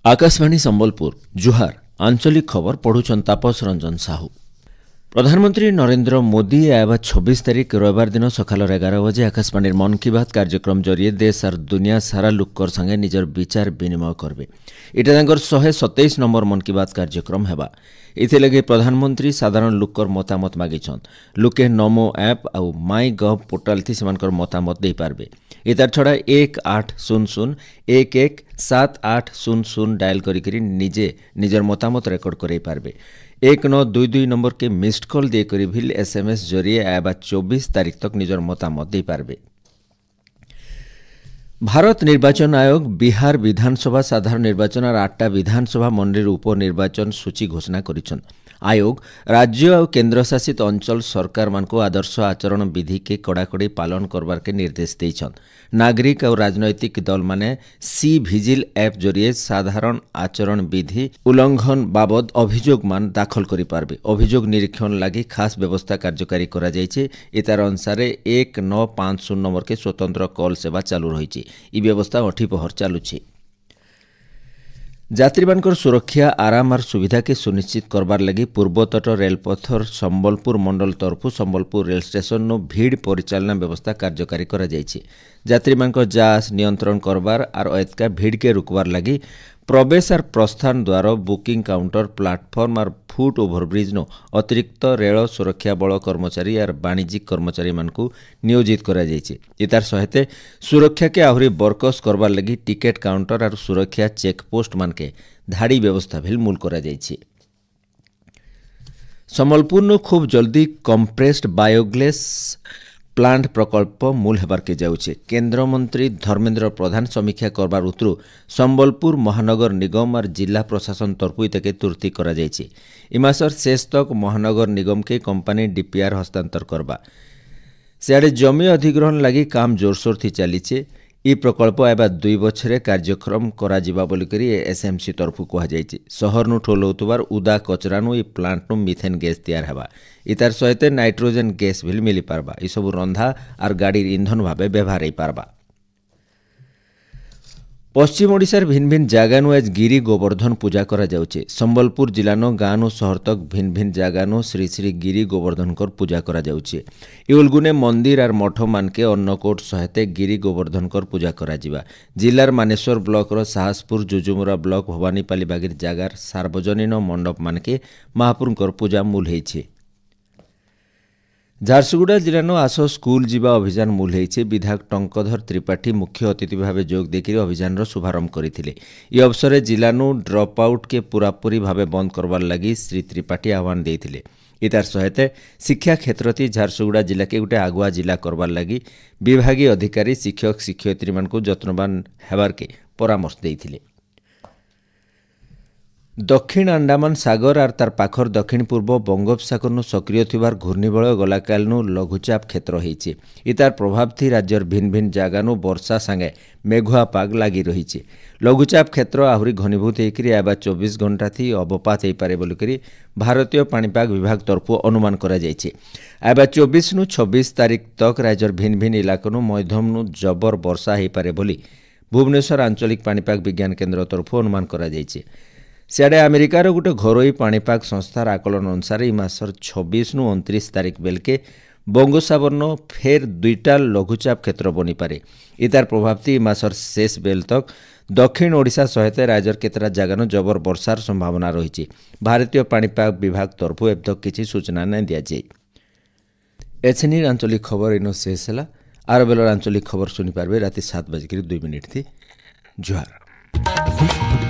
आकाशवाणी संबलपुर जुहार आंचलिक खबर पढ़ुछन तापस रंजन साहू। प्रधानमंत्री नरेंद्र मोदी आवा 26 तारीख रविवार दिन सकाल 11 बजे आकाशवाणी मन की बात कार्यक्रम जरिए देश और दुनिया सारा लोकर संगे निजर विचार विनिमय करबे। इटा तांकर 127 नंबर मन की बात कार्यक्रम हेबा। इथिलगे प्रधानमंत्री साधारण लोकर मतामत मागिछन। लोके नमो ऐप आउ माई गव पोर्टाल थी सेमानकर मतामत दे पारबे। इतार छड़ा 1800-117800 डायल करी निजे निजर मतामत रेकर्ड करे पारबे। 1922 नंबर के मिस्ड कॉल दे करी भी SMS जरिए आवा 24 तारीख तक निजर मतामत दे पारबे। भारत निर्वाचन आयोग बिहार विधानसभा साधारण निर्वाचन और 8टा विधानसभा मंडल उपनिर्वाचन सूची घोषणा करिछन। आयोग राज्य और केन्द्र शासित अंचल सरकार मानको आदर्श आचरण विधि के कड़ाकड़ी पालन करबार के निर्देश देइछन। नागरिक और राजनैतिक दल माने सी भिजिल ऐप जरिए साधारण आचरण विधि उल्लंघन बाबद अभियोग मान दाखल करि पारबे। अभियोग निरीक्षण लागि खास व्यवस्था कार्यकारी करा जायछि। इतार अनुसार 1950 नंबर के स्वतंत्र कॉल सेवा चालू रहिछि। ई व्यवस्था 8 पहर चालुछि। यात्रीमानकर सुरक्षा आराम और सुविधा के सुनिश्चित करबार लगी पूर्वतट रेलपथर संबलपुर मंडल तरफु संबलपुर रेल स्टेशन नो भीड़ परिचालना व्यवस्था कार्यकारी करा जायछि। यात्रीमानकर जांच नियंत्रण करबार और एतका भीड़ के रुकबार लगी प्रवेश और प्रस्थान द्वार बुकिंग काउंटर प्लाटफर्म और फुट ओभरब्रिज नो अतिरिक्त रेल सुरक्षा बल कर्मचारी और वाणिज्यिक कर्मचारी मानकु नियोजित करा जायछि। इतार सहित सुरक्षा के आहुरी बरकस करबार लगी टिकेट काउंटर और सुरक्षा चेकपोस्ट मानके धाड़ी व्यवस्था भी मूल करा जायछि। संबलपुर नो खूब जल्दी कंप्रेस्ड बायोगैस प्लांट प्रकल्प मूल हेबार के जाउछे। केंद्र मंत्री धर्मेंद्र प्रधान समीक्षा करबार उतरु संबलपुर महानगर निगम और जिला प्रशासन तरफु इतके तुर्ती करा जायछि। इमासर शेष तक महानगर निगम के कंपनी DPR हस्तांतर करबा। सियाड़े जमी अधिग्रहण लगी काम जोरसोर थी चलीचे। ई प्रकल्प एबा 2 बछरे कार्यक्रम करा जिबा बोली करी SMC तरफु कहा जायछि। शहर नु ठोलौतुबार उदा कचरा नु ई प्लांट नु मिथेन गैस तैयार हेबा। इतार सहित नाइट्रोजन गैस भी मिली पारबा। ई सब रंधा और गाड़ी ईंधन भावे व्यवहार हो पारबा। पश्चिम ओडिशार भिन्न भिन्न जागानु आज गिरी गोवर्धन पूजा करा जाउछे। संबलपुर जिलानो गाँव शहर तक भिन्न भिन्न जागानु श्री श्री गिरी गोवर्धनकर पूजा करा जाउछे। इउलगुने मंदिर और मठ मानके अन्नकोट सहित गिरी गोवर्धनकर पूजा करा जिबा। जिलार मानेश्वर ब्लॉक रो साहसपुर जुजुमुरा ब्लॉक भवानीपाली बागिर जागार सार्वजनीन मंडप मानके महापुरकर पूजा मूल हेइछे। झारसुगुड़ा जिलानो आसो स्कूल जीवा अभियान मूल हेइछे। विधायक टंकधर त्रिपाठी मुख्य अतिथि भाव जोग देकर अभियान शुभारंभ करथिले। ई अवसर जिलानु ड्रप आउट के पूरापूरी भाव बंद करबार लगी श्री त्रिपाठी आह्वान देथिले। इतार सहित शिक्षा क्षेत्र थी झारसुगुड़ा जिला के गोटे आगुआ जिला करबार लगी विभागीय अधिकारी शिक्षक शिक्षयित्री मानकु जत्नवान हेबार के परामर्श देथिले। दक्षिण अंडमान सागर और तार पाखर दक्षिण पूर्व बंगोपसागर नु सक्रिय थिबार घूर्णिबलय गलाकाल नु लघुचाप क्षेत्र होइछे। इतार प्रभाव थी राज्यर भिन्न भिन्न जागानु वर्षा संगे मेघुआ पाग लागी रहिछे। लघुचाप क्षेत्र आहुरी घनीभूत होकर आवा 24 घंटा थी अवपात हो पारे बोलिकरी भारतीय पाणीपाग विभाग तरफु अनुमान करा जायछे। आवा 24 नु 26 तारीख तक राज्यर भिन्न भिन्न इलाकानु मध्यम नु जबर वर्षा हो पारे बोली भुवनेश्वर आंचलिक पाणीपाग विज्ञान केन्द्र तरफु अनुमान करा जायछे। सियाड़े अमेरिकार गोटे घरोई पाणीपाग संस्थार आकलन अनुसार ई मासर 26 नु 29 तारीख बेलके बंगोसागरनो फेर 2टा लघुचाप क्षेत्र बनी पारे। इतार प्रभाव थी मासर शेष बेल तक दक्षिण ओडिशा सहित राज्यर केतरा जगानो जबर वर्षार संभावना रही। भारतीय पाणीपाग विभाग तरफु एबतक किसी सूचना नहीं दिया जाए। एछनी आंचलिक खबर इनो शेष है। आर बेलर आंचलिक खबर सुनी पारबे राति 7:02 थी। जुहार।